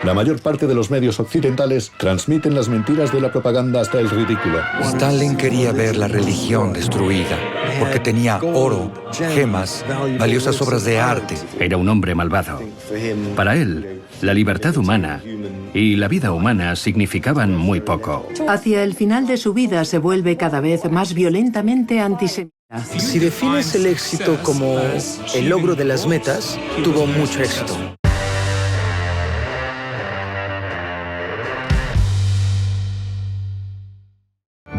La mayor parte de los medios occidentales transmiten las mentiras de la propaganda hasta el ridículo. Stalin quería ver la religión destruida, porque tenía oro, gemas, valiosas obras de arte. Era un hombre malvado. Para él, la libertad humana y la vida humana significaban muy poco. Hacia el final de su vida se vuelve cada vez más violentamente antisemita. Si defines el éxito como el logro de las metas, tuvo mucho éxito.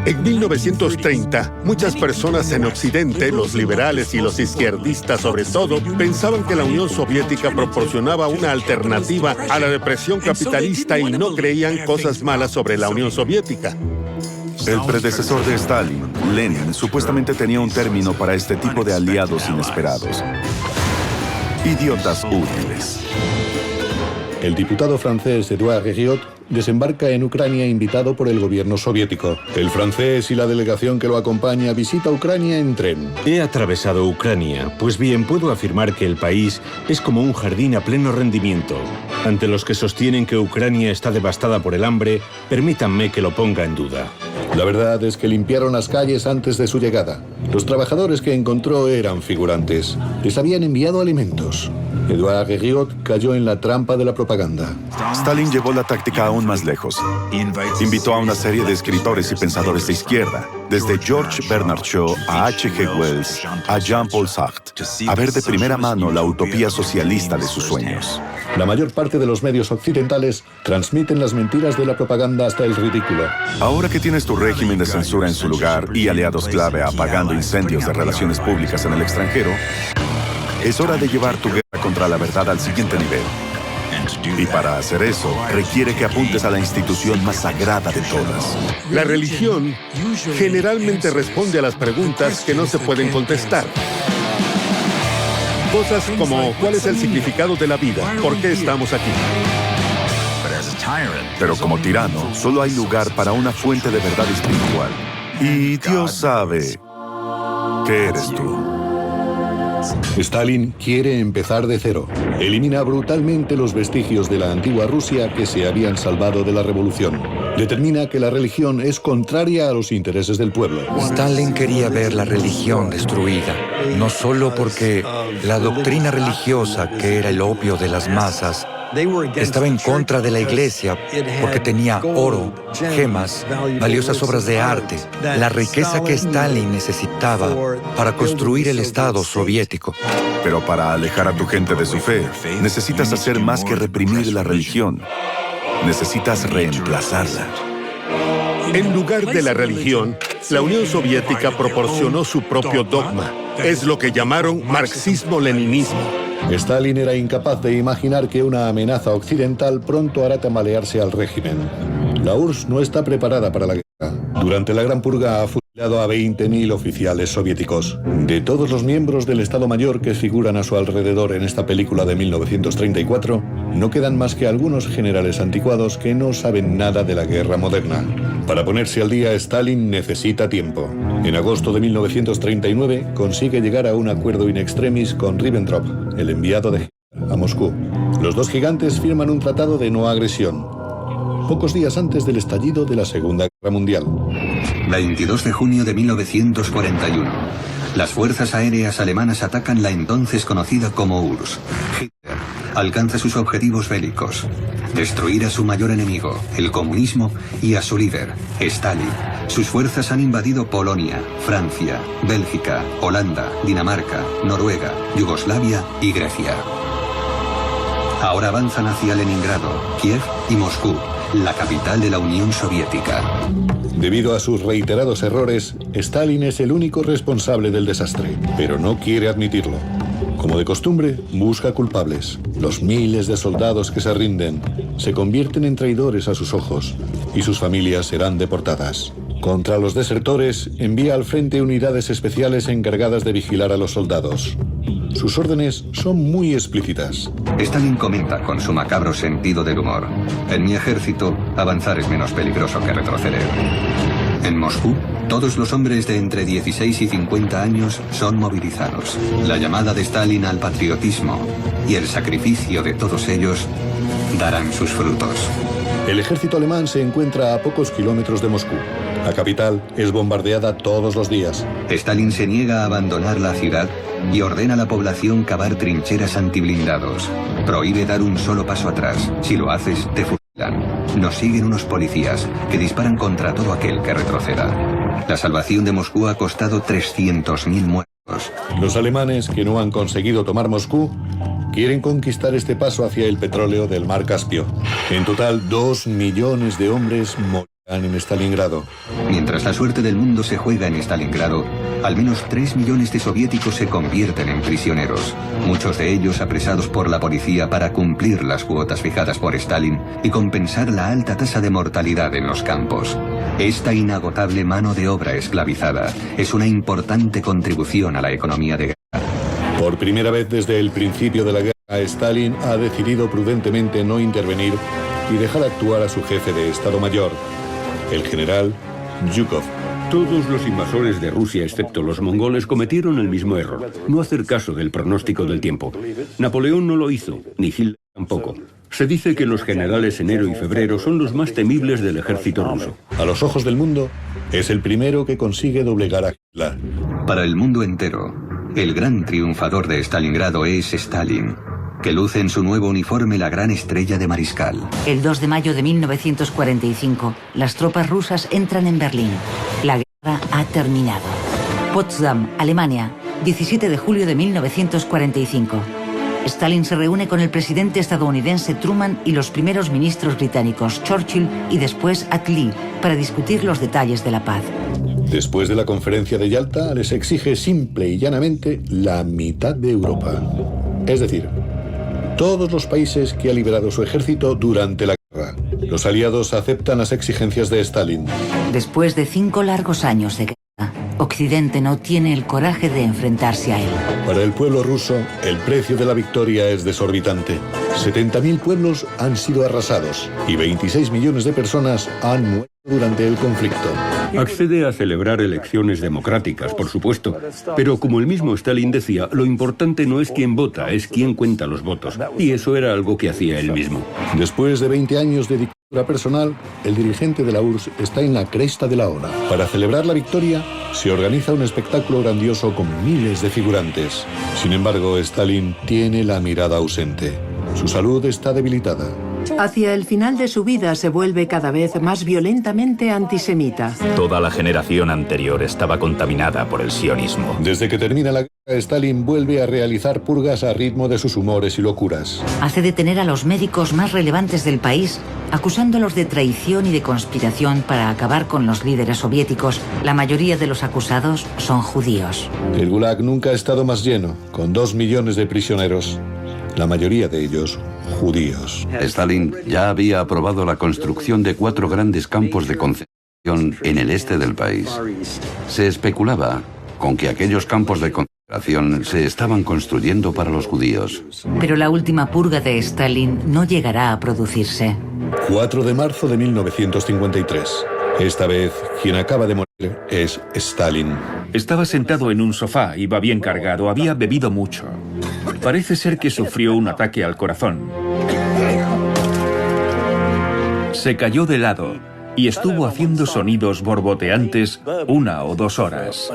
En 1930, muchas personas en Occidente, los liberales y los izquierdistas sobre todo, pensaban que la Unión Soviética proporcionaba una alternativa a la depresión capitalista y no creían cosas malas sobre la Unión Soviética. El predecesor de Stalin, Lenin, supuestamente tenía un término para este tipo de aliados inesperados: idiotas útiles. El diputado francés Édouard Herriot desembarca en Ucrania invitado por el gobierno soviético. El francés y la delegación que lo acompaña visita Ucrania en tren. He atravesado Ucrania, pues bien puedo afirmar que el país es como un jardín a pleno rendimiento. Ante los que sostienen que Ucrania está devastada por el hambre, permítanme que lo ponga en duda. La verdad es que limpiaron las calles antes de su llegada. Los trabajadores que encontró eran figurantes. Les habían enviado alimentos. Édouard Herriot cayó en la trampa de la propaganda. Stalin llevó la táctica aún más lejos. Invitó a una serie de escritores y pensadores de izquierda, desde George Bernard Shaw a H.G. Wells a Jean-Paul Sartre, a ver de primera mano la utopía socialista de sus sueños. La mayor parte de los medios occidentales transmiten las mentiras de la propaganda hasta el ridículo. Ahora que tienes tu régimen de censura en su lugar y aliados clave apagando incendios de relaciones públicas en el extranjero, es hora de llevar tu guerra contra la verdad al siguiente nivel. Y para hacer eso, requiere que apuntes a la institución más sagrada de todas. La religión generalmente responde a las preguntas que no se pueden contestar. Cosas como, ¿cuál es el significado de la vida? ¿Por qué estamos aquí? Pero como tirano, solo hay lugar para una fuente de verdad espiritual. Y Dios sabe que eres tú. Stalin quiere empezar de cero. Elimina brutalmente los vestigios de la antigua Rusia que se habían salvado de la revolución. Determina que la religión es contraria a los intereses del pueblo. Stalin quería ver la religión destruida, no solo porque la doctrina religiosa, que era el opio de las masas, estaba en contra de la Iglesia porque tenía oro, gemas, valiosas obras de arte, la riqueza que Stalin necesitaba para construir el Estado soviético. Pero para alejar a tu gente de su fe, necesitas hacer más que reprimir la religión. Necesitas reemplazarla. En lugar de la religión, la Unión Soviética proporcionó su propio dogma. Es lo que llamaron marxismo-leninismo. Stalin era incapaz de imaginar que una amenaza occidental pronto hará tambalearse al régimen. La URSS no está preparada para la guerra. Durante la Gran Purga ha fusilado a 20.000 oficiales soviéticos. De todos los miembros del Estado Mayor que figuran a su alrededor en esta película de 1934, no quedan más que algunos generales anticuados que no saben nada de la guerra moderna. Para ponerse al día, Stalin necesita tiempo. En agosto de 1939 consigue llegar a un acuerdo in extremis con Ribbentrop, el enviado de Hitler a Moscú. Los dos gigantes firman un tratado de no agresión, pocos días antes del estallido de la Segunda Guerra Mundial. 22 de junio de 1941. Las fuerzas aéreas alemanas atacan la entonces conocida como URSS. Hitler alcanza sus objetivos bélicos: destruir a su mayor enemigo, el comunismo, y a su líder, Stalin. Sus fuerzas han invadido Polonia, Francia, Bélgica, Holanda, Dinamarca, Noruega, Yugoslavia y Grecia. Ahora avanzan hacia Leningrado, Kiev y Moscú, la capital de la Unión Soviética. Debido a sus reiterados errores, Stalin es el único responsable del desastre, pero no quiere admitirlo. Como de costumbre, busca culpables. Los miles de soldados que se rinden se convierten en traidores a sus ojos y sus familias serán deportadas. Contra los desertores, envía al frente unidades especiales encargadas de vigilar a los soldados. Sus órdenes son muy explícitas. Stalin comenta con su macabro sentido del humor: en mi ejército, avanzar es menos peligroso que retroceder. En Moscú, todos los hombres de entre 16 y 50 años son movilizados. La llamada de Stalin al patriotismo y el sacrificio de todos ellos darán sus frutos. El ejército alemán se encuentra a pocos kilómetros de Moscú. La capital es bombardeada todos los días. Stalin se niega a abandonar la ciudad y ordena a la población cavar trincheras antiblindados. Prohíbe dar un solo paso atrás. Si lo haces, te fusilan. Nos siguen unos policías que disparan contra todo aquel que retroceda. La salvación de Moscú ha costado 300.000 muertos. Los alemanes, que no han conseguido tomar Moscú, quieren conquistar este paso hacia el petróleo del mar Caspio. En total, 2 millones de hombres morirán en Stalingrado. Mientras la suerte del mundo se juega en Stalingrado, al menos 3 millones de soviéticos se convierten en prisioneros, muchos de ellos apresados por la policía para cumplir las cuotas fijadas por Stalin y compensar la alta tasa de mortalidad en los campos. Esta inagotable mano de obra esclavizada es una importante contribución a la economía de guerra. Por primera vez desde el principio de la guerra, Stalin ha decidido prudentemente no intervenir y dejar actuar a su jefe de Estado Mayor, el general Zhukov. Todos los invasores de Rusia, excepto los mongoles, cometieron el mismo error: no hacer caso del pronóstico del tiempo. Napoleón no lo hizo, ni Hitler tampoco. Se dice que los generales enero y febrero son los más temibles del ejército ruso. A los ojos del mundo, es el primero que consigue doblegar a Hitler. Para el mundo entero, el gran triunfador de Stalingrado es Stalin, que luce en su nuevo uniforme la gran estrella de mariscal. El 2 de mayo de 1945, las tropas rusas entran en Berlín. La guerra ha terminado. Potsdam, Alemania, 17 de julio de 1945. Stalin se reúne con el presidente estadounidense Truman y los primeros ministros británicos Churchill y después Attlee para discutir los detalles de la paz. Después de la conferencia de Yalta, les exige simple y llanamente la mitad de Europa. Es decir, todos los países que ha liberado su ejército durante la guerra. Los aliados aceptan las exigencias de Stalin. Después de 5 largos años de guerra, Occidente no tiene el coraje de enfrentarse a él. Para el pueblo ruso, el precio de la victoria es desorbitante. 70.000 pueblos han sido arrasados y 26 millones de personas han muerto durante el conflicto. Accede a celebrar elecciones democráticas, por supuesto, pero como el mismo Stalin decía, lo importante no es quién vota, es quién cuenta los votos. Y eso era algo que hacía él mismo. Después de 20 años de dictadura personal, el dirigente de la URSS está en la cresta de la ola. Para celebrar la victoria, se organiza un espectáculo grandioso con miles de figurantes. Sin embargo, Stalin tiene la mirada ausente. Su salud está debilitada. Hacia el final de su vida se vuelve cada vez más violentamente antisemita. Toda la generación anterior estaba contaminada por el sionismo. Desde que termina la guerra, Stalin vuelve a realizar purgas a ritmo de sus humores y locuras. Hace detener a los médicos más relevantes del país, acusándolos de traición y de conspiración para acabar con los líderes soviéticos. La mayoría de los acusados son judíos. El Gulag nunca ha estado más lleno, con 2 millones de prisioneros. La mayoría de ellos judíos. Stalin ya había aprobado la construcción de 4 grandes campos de concentración en el este del país. Se especulaba con que aquellos campos de concentración se estaban construyendo para los judíos. Pero la última purga de Stalin no llegará a producirse. 4 de marzo de 1953. Esta vez, quien acaba de morir es Stalin. Estaba sentado en un sofá, iba bien cargado, había bebido mucho. Parece ser que sufrió un ataque al corazón. Se cayó de lado y estuvo haciendo sonidos borboteantes 1 o 2 horas.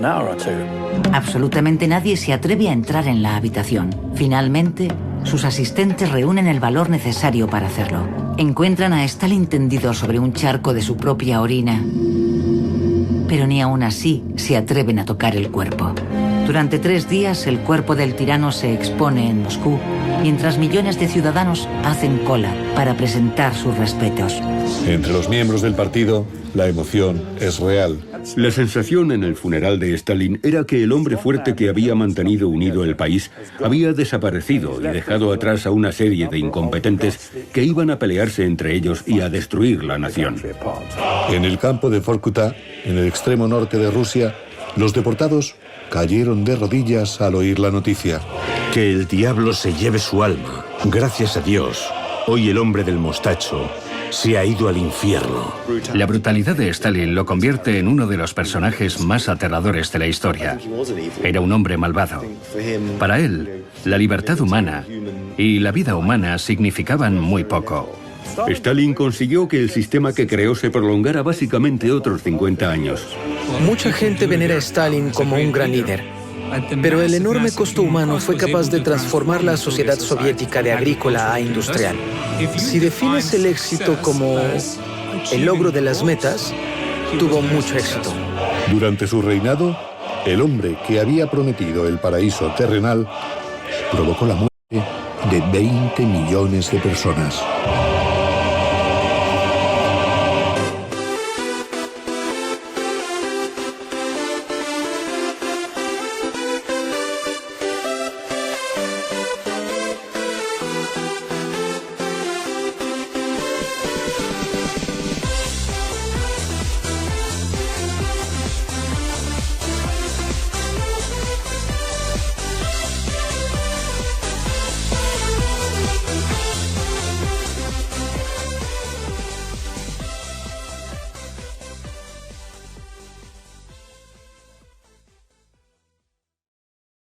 Absolutamente nadie se atreve a entrar en la habitación. Finalmente, sus asistentes reúnen el valor necesario para hacerlo. Encuentran a Stalin tendido sobre un charco de su propia orina. Pero ni aún así se atreven a tocar el cuerpo. Durante 3 días el cuerpo del tirano se expone en Moscú, mientras millones de ciudadanos hacen cola para presentar sus respetos. Entre los miembros del partido, la emoción es real. La sensación en el funeral de Stalin era que el hombre fuerte que había mantenido unido el país había desaparecido y dejado atrás a una serie de incompetentes que iban a pelearse entre ellos y a destruir la nación. En el campo de Vorkuta, en el extremo norte de Rusia, los deportados cayeron de rodillas al oír la noticia. Que el diablo se lleve su alma. Gracias a Dios, Hoy el hombre del mostacho se ha ido al infierno. La brutalidad de Stalin lo convierte en uno de los personajes más aterradores de la historia. Era un hombre malvado. Para él, la libertad humana y la vida humana significaban muy poco. Stalin consiguió que el sistema que creó se prolongara básicamente otros 50 años. Mucha gente venera a Stalin como un gran líder, pero el enorme costo humano fue capaz de transformar la sociedad soviética de agrícola a industrial. Si defines el éxito como el logro de las metas, tuvo mucho éxito. Durante su reinado, el hombre que había prometido el paraíso terrenal provocó la muerte de 20 millones de personas.